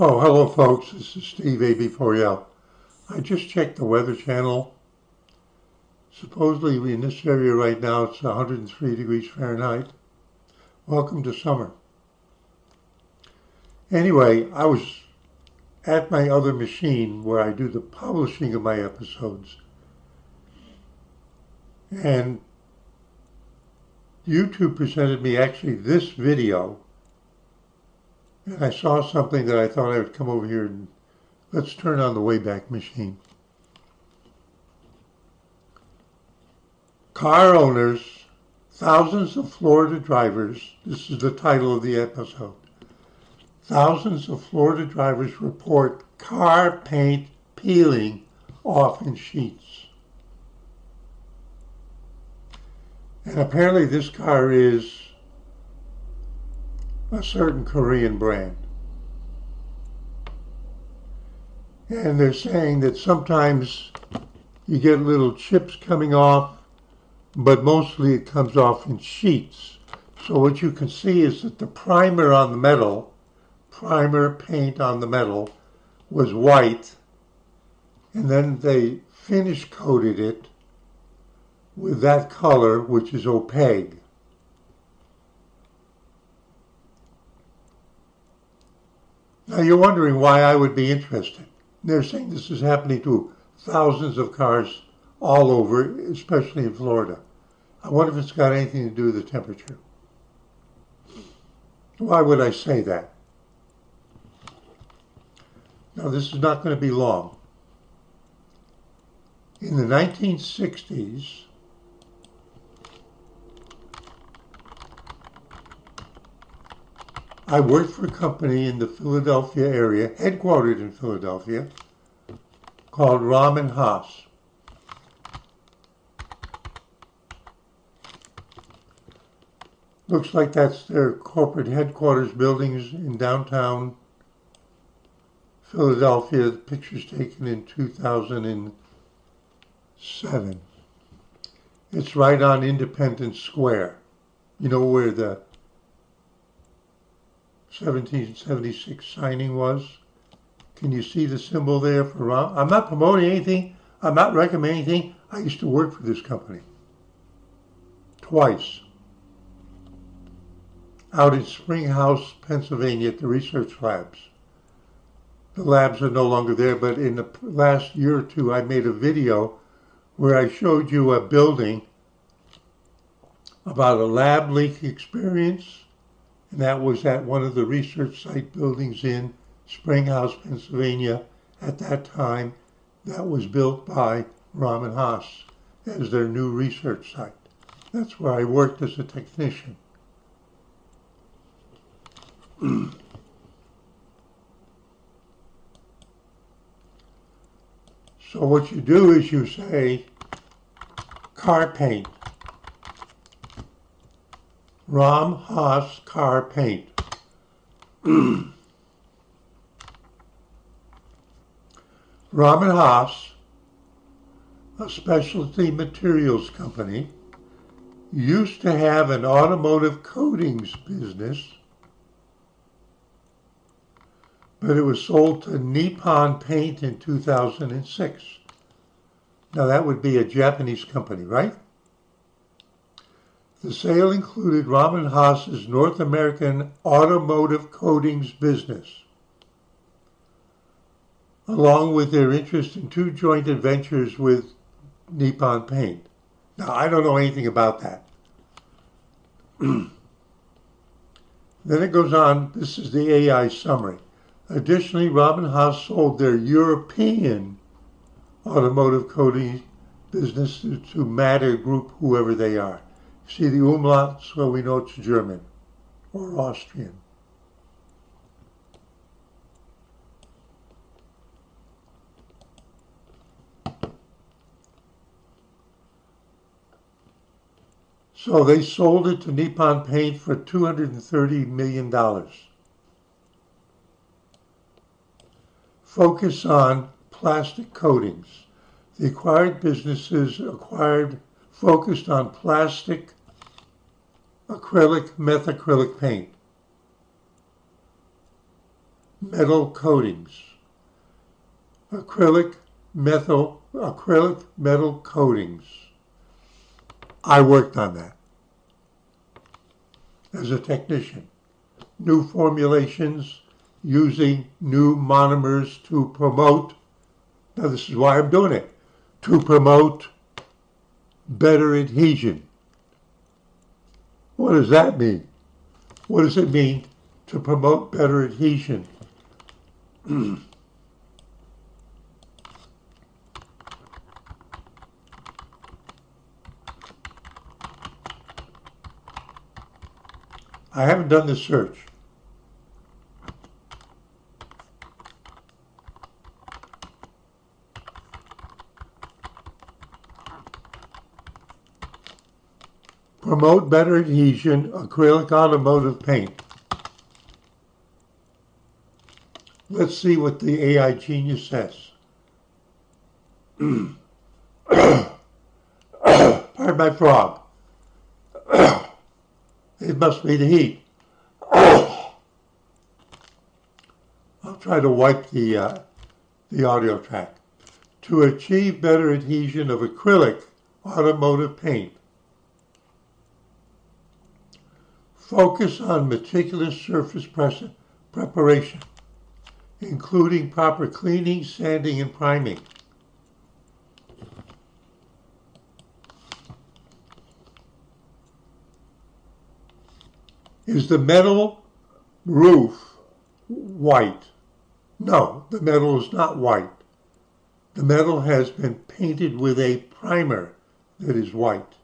Oh, hello folks, this is Steve AB4L. I just checked the Weather Channel. Supposedly in this area right now it's 103 degrees Fahrenheit. Welcome to summer. Anyway, I was at my other machine where I do the publishing of my episodes. And YouTube presented me actually this video. And I saw something that I thought I would come over here and let's turn on the Wayback machine. Car owners, thousands of Florida drivers, this is the title of the episode. Thousands of Florida drivers report car paint peeling off in sheets. And apparently this car is a certain Korean brand. And they're saying that sometimes you get little chips coming off, but mostly it comes off in sheets. So what you can see is that the primer on the metal, primer paint on the metal, was white, and then they finish coated it with that color, which is opaque. Now you're wondering why I would be interested. They're saying this is happening to thousands of cars all over, especially in Florida. I wonder if it's got anything to do with the temperature. Why would I say that? Now this is not going to be long. In the 1960s, I worked for a company in the Philadelphia area, headquartered in Philadelphia, called Haas. Looks like that's their corporate headquarters buildings in downtown Philadelphia. The picture's taken in 2007. It's right on Independence Square. You know where the 1776 signing was? Can you see the symbol there for Rom? I'm not promoting anything. I'm not recommending anything. I used to work for this company. Twice. Out in Springhouse, Pennsylvania at the research labs. The labs are no longer there, but in the last year or two I made a video where I showed you a building about a lab leak experience. And that was at one of the research site buildings in Springhouse, Pennsylvania. At that time, that was built by Haas as their new research site. That's where I worked as a technician. So what you do is you say car paint. Haas car paint. Haas, a specialty materials company, used to have an automotive coatings business, but it was sold to Nippon Paint in 2006. Now that would be a Japanese company, right? The sale included Haas's North American automotive coatings business, along with their interest in two joint ventures with Nippon Paint. Now, I don't know anything about that. Then it goes on, this is the AI summary. Additionally, Haas sold their European automotive coating business to Matter Group, whoever they are. See the umlaut, so we know it's German or Austrian. So they sold it to Nippon Paint for $230 million. Focus on plastic coatings. The acquired businesses focused on plastic, acrylic, methacrylic paint. metal coatings. Acrylic metal coatings. I worked on that as a technician. New formulations using new monomers to promote, now this is why I'm doing it, to promote better adhesion. What does that mean? What does it mean to promote better adhesion? I haven't done the search. Promote better adhesion, acrylic automotive paint. Let's see what the AI genius says. Pardon my frog. It must be the heat. I'll try to wipe the audio track. To achieve better adhesion of acrylic automotive paint, focus on meticulous surface preparation, including proper cleaning, sanding, and priming. Is the metal roof white? No, the metal is not white. The metal has been painted with a primer that is white.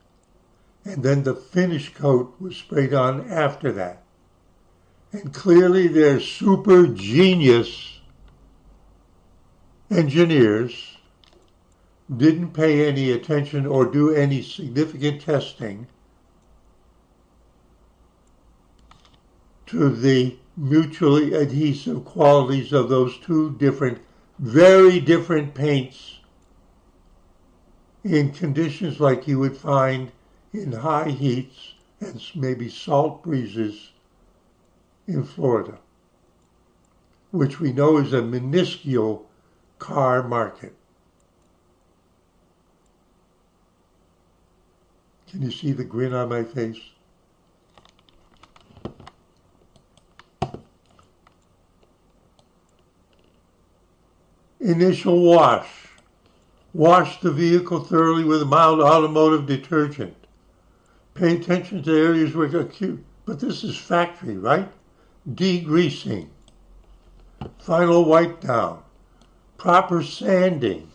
And then the finish coat was sprayed on after that. And clearly they're super genius engineers didn't pay any attention or do any significant testing to the mutually adhesive qualities of those two different, very different paints in conditions like you would find in high heats and maybe salt breezes in Florida, which we know is a minuscule car market. Can you see the grin on my face? Initial wash. Wash the vehicle thoroughly with a mild automotive detergent. Pay attention to areas where acute, but this is factory, right? Degreasing. Final wipe down. Proper sanding.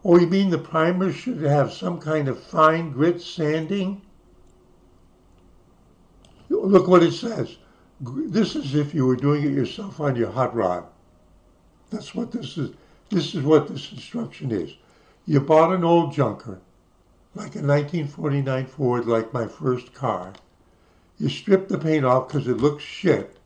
Oh, you mean the primer should have some kind of fine grit sanding? Look what it says. This is if you were doing it yourself on your hot rod. That's what this is. This is what this instruction is. You bought an old junker, like a 1949 Ford, like my first car. You strip the paint off because it looks shit.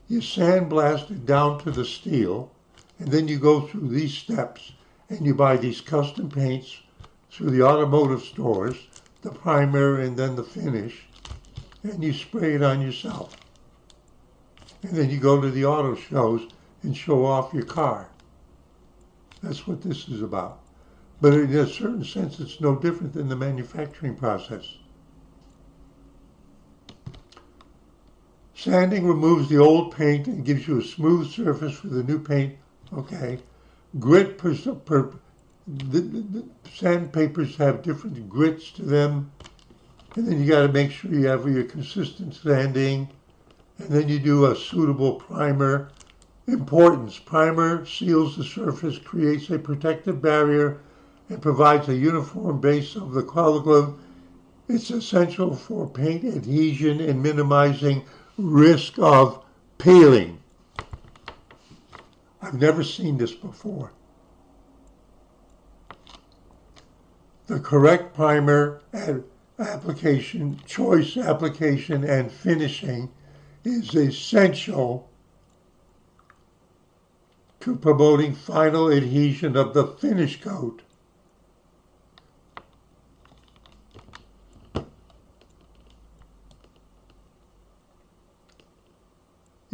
You sandblast it down to the steel, and then you go through these steps, and you buy these custom paints through the automotive stores, the primer and then the finish, and you spray it on yourself. And then you go to the auto shows and show off your car. That's what this is about. But in a certain sense, it's no different than the manufacturing process. Sanding removes the old paint and gives you a smooth surface for the new paint. Okay. Grit, the sandpapers have different grits to them. And then you got to make sure you have your consistent sanding. And then you do a suitable primer. Importance. Primer seals the surface, creates a protective barrier, and provides a uniform base of the color glue. It's essential for paint adhesion and minimizing risk of peeling. I've never seen this before. The correct primer application, choice, application, and finishing is essential to promoting final adhesion of the finish coat.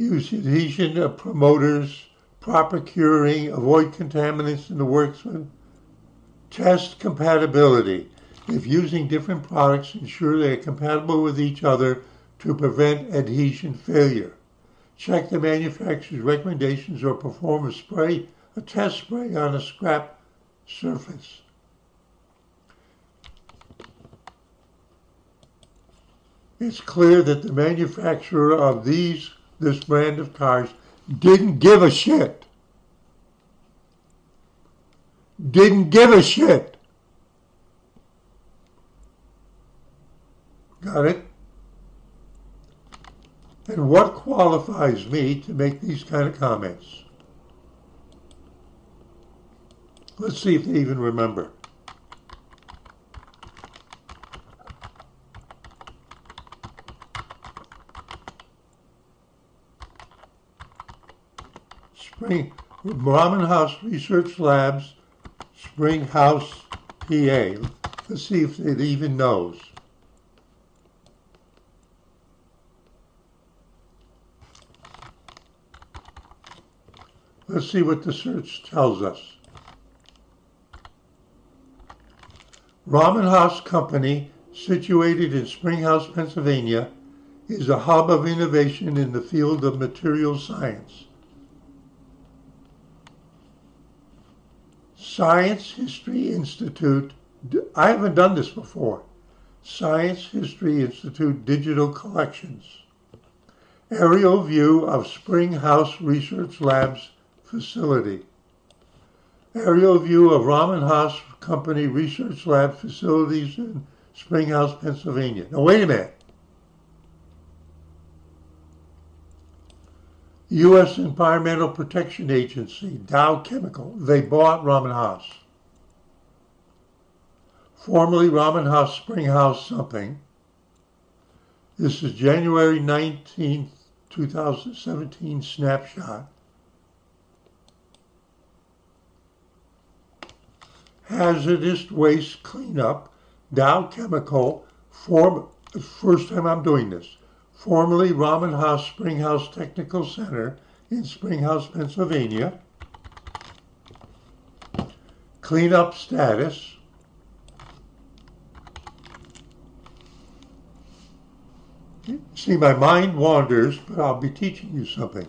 Use adhesion promoters, proper curing, avoid contaminants in the works. Test compatibility. If using different products, ensure they are compatible with each other to prevent adhesion failure. Check the manufacturer's recommendations or perform a test spray on a scrap surface. It's clear that the manufacturer of this brand of cars didn't give a shit. Didn't give a shit. Got it? And what qualifies me to make these kind of comments? Let's see if they even remember. Ramen House Research Labs, Springhouse, PA. Let's see if it even knows. Let's see what the search tells us. Ramen House Company, situated in Springhouse, Pennsylvania, is a hub of innovation in the field of materials science. Science History Institute, I haven't done this before. Science History Institute Digital Collections. Aerial view of Springhouse Research Labs facility. Aerial view of Ramen House Company Research Lab facilities in Springhouse, Pennsylvania. Now wait a minute. U.S. Environmental Protection Agency, Dow Chemical, they bought Ramen House. Formerly Ramen House Springhouse something. This is January 19th, 2017 snapshot. Hazardous waste cleanup, Dow Chemical, first time I'm doing this. Formerly Ramen House Springhouse Technical Center in Springhouse, Pennsylvania. Cleanup status. See, my mind wanders, but I'll be teaching you something.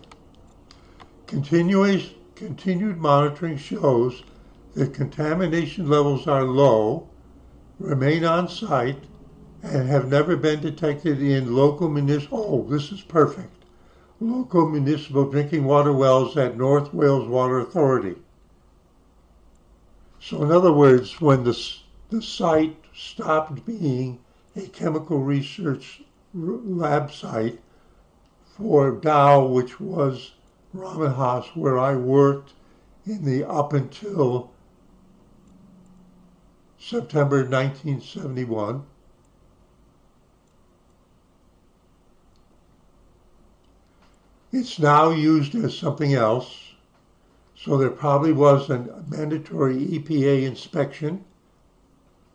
Continued monitoring shows that contamination levels are low, remain on site, and have never been detected in local municipal, this is perfect, local municipal drinking water wells at North Wales Water Authority. So in other words, when the site stopped being a chemical research lab site for Dow, which was Ramen House, where I worked in the up until September 1971, it's now used as something else, so there probably was a mandatory EPA inspection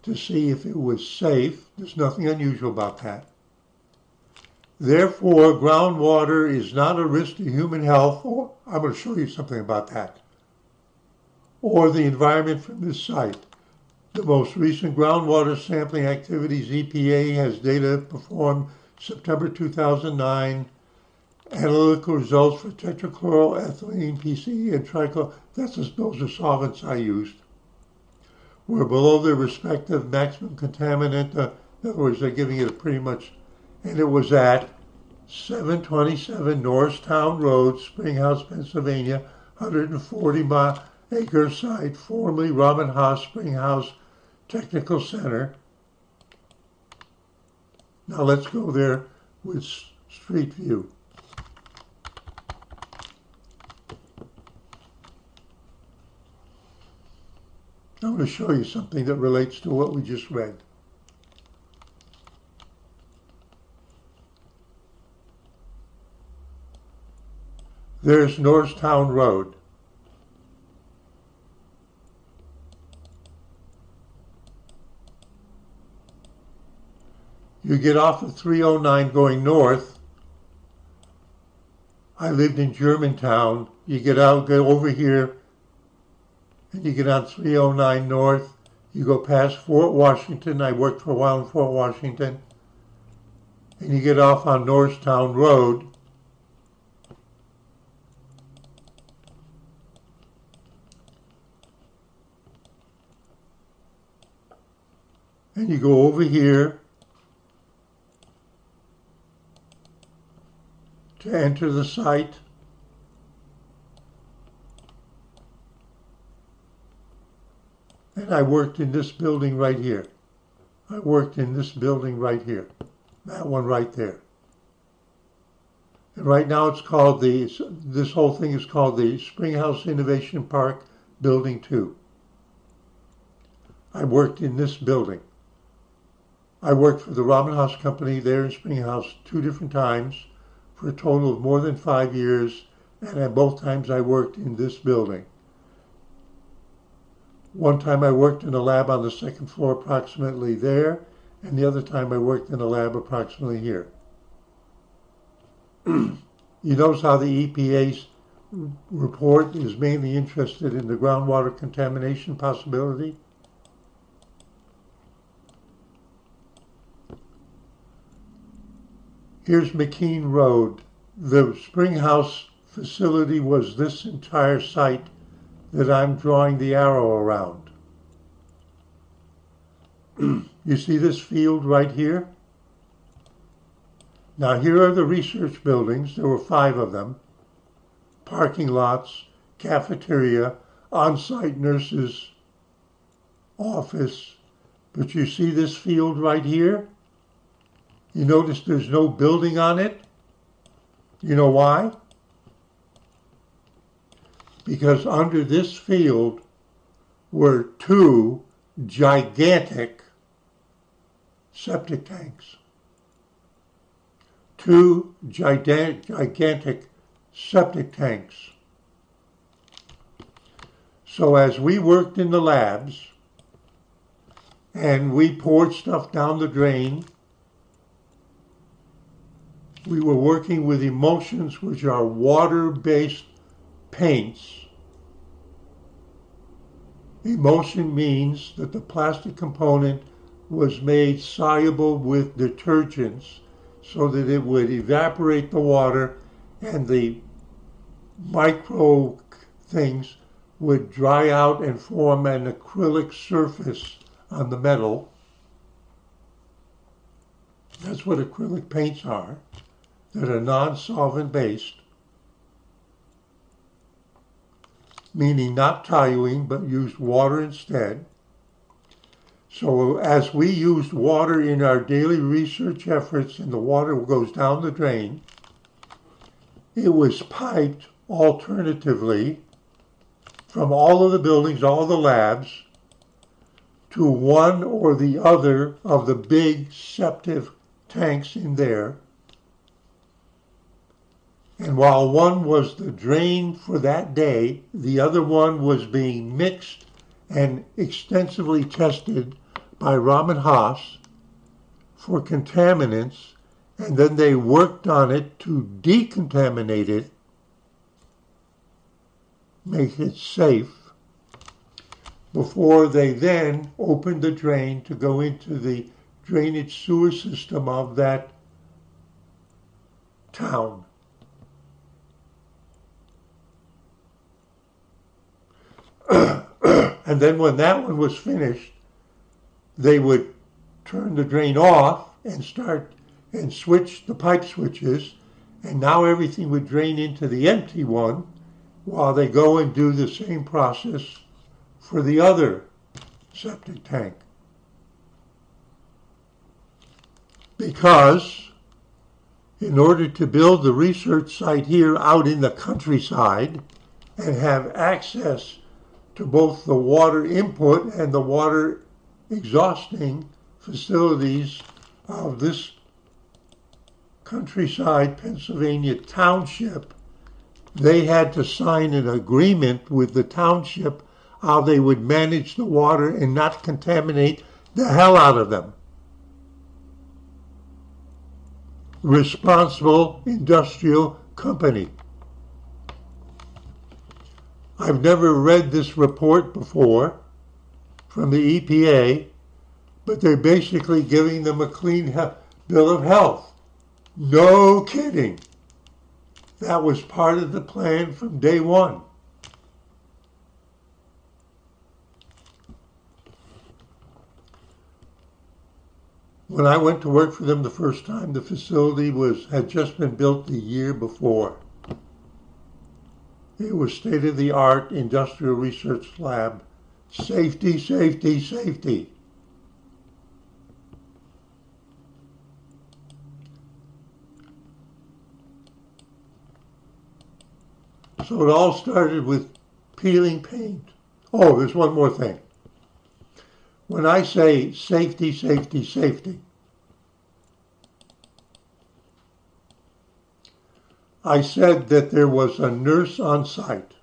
to see if it was safe. There's nothing unusual about that. Therefore, groundwater is not a risk to human health, or I'm going to show you something about that, or the environment from this site. The most recent groundwater sampling activities, EPA has data performed September 2009, analytical results for tetrachloroethylene, PCE, and trichlor, those are solvents I used, were below their respective maximum contaminant. In other words, they're giving it a pretty much, and it was at 727 Norristown Road, Springhouse, Pennsylvania, 140-acre site, formerly Ramen House Springhouse Technical Center. Now let's go there with Street View. I'm going to show you something that relates to what we just read. There's Norristown Road. You get off of 309 going north I lived in Germantown. You get out, go over here, and you get on 309 North. You go past Fort Washington. I worked for a while in Fort Washington. And you get off on Norristown Road. And you go over here to enter the site. And I worked in this building right here. I worked in this building right here. That one right there. And right now it's called this whole thing is called the Springhouse Innovation Park Building 2. I worked in this building. I worked for the Robin House Company there in Springhouse 2 different times for a total of more than 5 years, and at both times I worked in this building. One time I worked in a lab on the second floor approximately there, and the other time I worked in a lab approximately here. You notice how the EPA's report is mainly interested in the groundwater contamination possibility? Here's McKean Road. The Springhouse facility was this entire site that I'm drawing the arrow around. You see this field right here? Now here are the research buildings. There were 5 of them. Parking lots, cafeteria, on-site nurses' office. But you see this field right here? You notice there's no building on it? You know why? Because under this field were 2 gigantic septic tanks. 2 gigantic septic tanks. So as we worked in the labs and we poured stuff down the drain, we were working with emulsions, which are water-based paints. Emulsion means that the plastic component was made soluble with detergents so that it would evaporate the water and the micro things would dry out and form an acrylic surface on the metal. That's what acrylic paints are, that are non-solvent based, meaning not toluene but used water instead. So as we used water in our daily research efforts and the water goes down the drain, it was piped alternatively from all of the buildings, all the labs, to one or the other of the big septic tanks in there. And while one was the drain for that day, the other one was being mixed and extensively tested by Robin Haas for contaminants, and then they worked on it to decontaminate it, make it safe, before they then opened the drain to go into the drainage sewer system of that town. And then when that one was finished, they would turn the drain off and start and switch the pipe switches, and now everything would drain into the empty one while they go and do the same process for the other septic tank. Because in order to build the research site here out in the countryside and have access to both the water input and the water exhausting facilities of this countryside Pennsylvania township, they had to sign an agreement with the township how they would manage the water and not contaminate the hell out of them. Responsible industrial company. I've never read this report before from the EPA, but they're basically giving them a clean bill of health. No kidding. That was part of the plan from day one. When I went to work for them the first time, the facility had just been built the year before. It was state-of-the-art industrial research lab. Safety, safety, safety. So it all started with peeling paint. Oh, there's one more thing. When I say safety, safety, safety, I said that there was a nurse on site.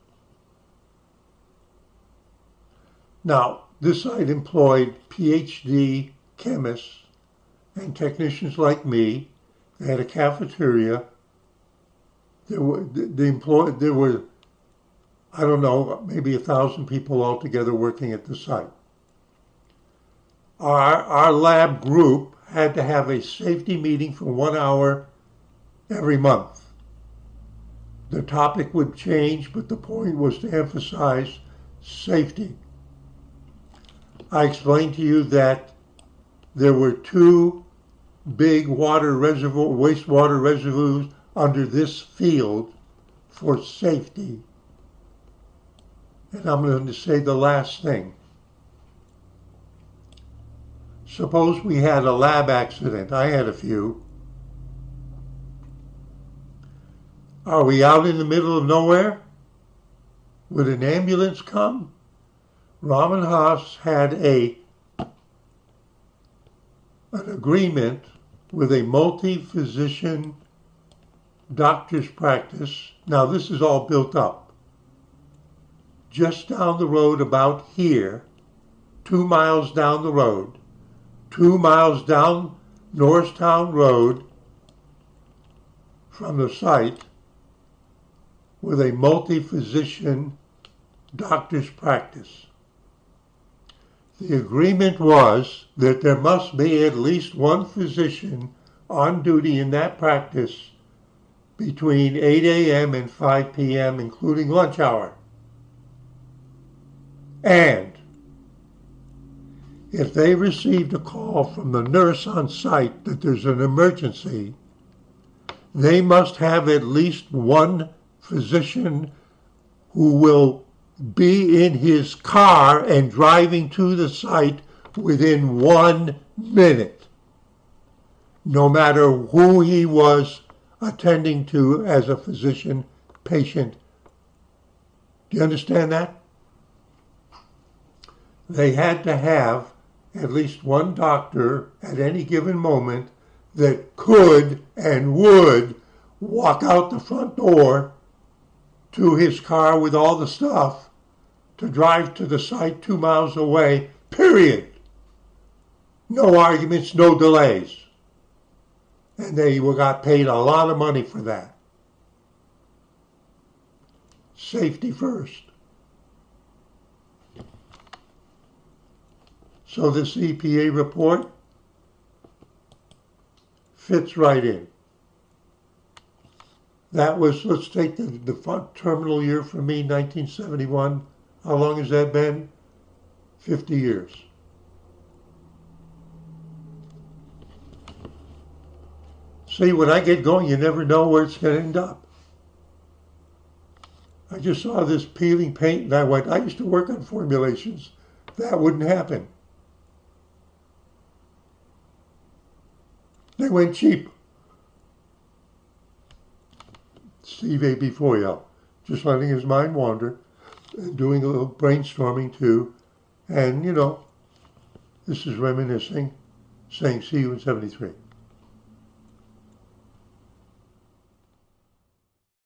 Now, this site employed PhD chemists and technicians like me. They had a cafeteria. There were, I don't know, maybe 1,000 people altogether working at the site. Our lab group had to have a safety meeting for 1 hour every month. The topic would change, but the point was to emphasize safety. I explained to you that there were 2 big wastewater reservoirs under this field for safety. And I'm going to say the last thing. Suppose we had a lab accident. I had a few. Are we out in the middle of nowhere? Would an ambulance come? Raman Haas had an agreement with a multi-physician doctor's practice. Now this is all built up. Just down the road about here, 2 miles down the road, 2 miles down Norristown Road from the site, with a multi-physician doctor's practice. The agreement was that there must be at least 1 physician on duty in that practice between 8 a.m. and 5 p.m., including lunch hour. And if they received a call from the nurse on site that there's an emergency, they must have at least 1 physician who will be in his car and driving to the site within 1 minute, no matter who he was attending to as a physician patient. Do you understand that? They had to have at least 1 doctor at any given moment that could and would walk out the front door to his car with all the stuff to drive to the site 2 miles away, period. No arguments, no delays. And they got paid a lot of money for that. Safety first. So this EPA report fits right in. That was, let's take the terminal year for me, 1971. How long has that been? 50 years. See, when I get going, you never know where it's going to end up. I just saw this peeling paint and I went, I used to work on formulations. That wouldn't happen. They went cheap. Steve A. for you, just letting his mind wander and doing a little brainstorming too. And, you know, this is Reminiscing, saying see you in 73.